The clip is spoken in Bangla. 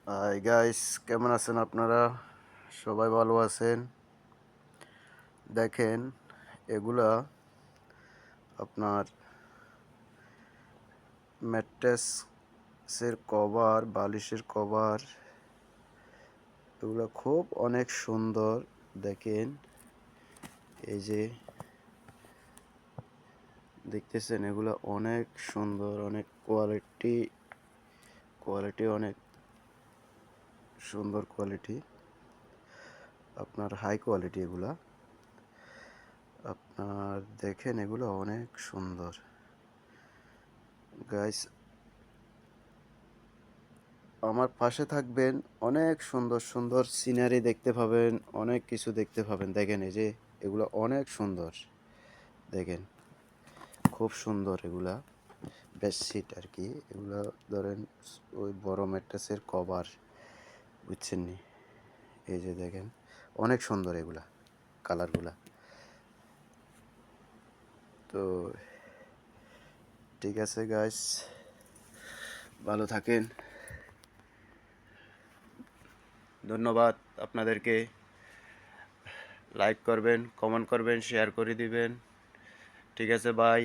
হাই গাইস, কেমন আছেন আপনারা? সবাই ভালো আছেন? দেখেন, এগুলা আপনার ম্যাট্রেসের কভার, বালিশের কভার। এগুলো খুব অনেক সুন্দর। দেখেন, এই যে দেখতেছেন, এগুলো অনেক সুন্দর, অনেক কোয়ালিটি অনেক সুন্দর কোয়ালিটি, আপনার হাই কোয়ালিটি। এগুলা আপনার দেখেন, এগুলো অনেক সুন্দর গাইস। আমার পাশে থাকবেন, অনেক সুন্দর সুন্দর সিনারি দেখতে পাবেন, অনেক কিছু দেখতে পাবেন। দেখেন, এই যে এগুলো অনেক সুন্দর। দেখেন, খুব সুন্দর এগুলা বেডশিট আর কি। এগুলো ধরেন ওই বড় ম্যাট্রেসের কভার, বুঝছেন নি? এই যে দেখেন, অনেক সুন্দর এগুলা, কালারগুলা। তো ঠিক আছে গাইস, ভালো থাকেন। ধন্যবাদ আপনাদেরকে। লাইক করবেন, কমেন্ট করবেন, শেয়ার করে দিবেন। ঠিক আছে, বাই।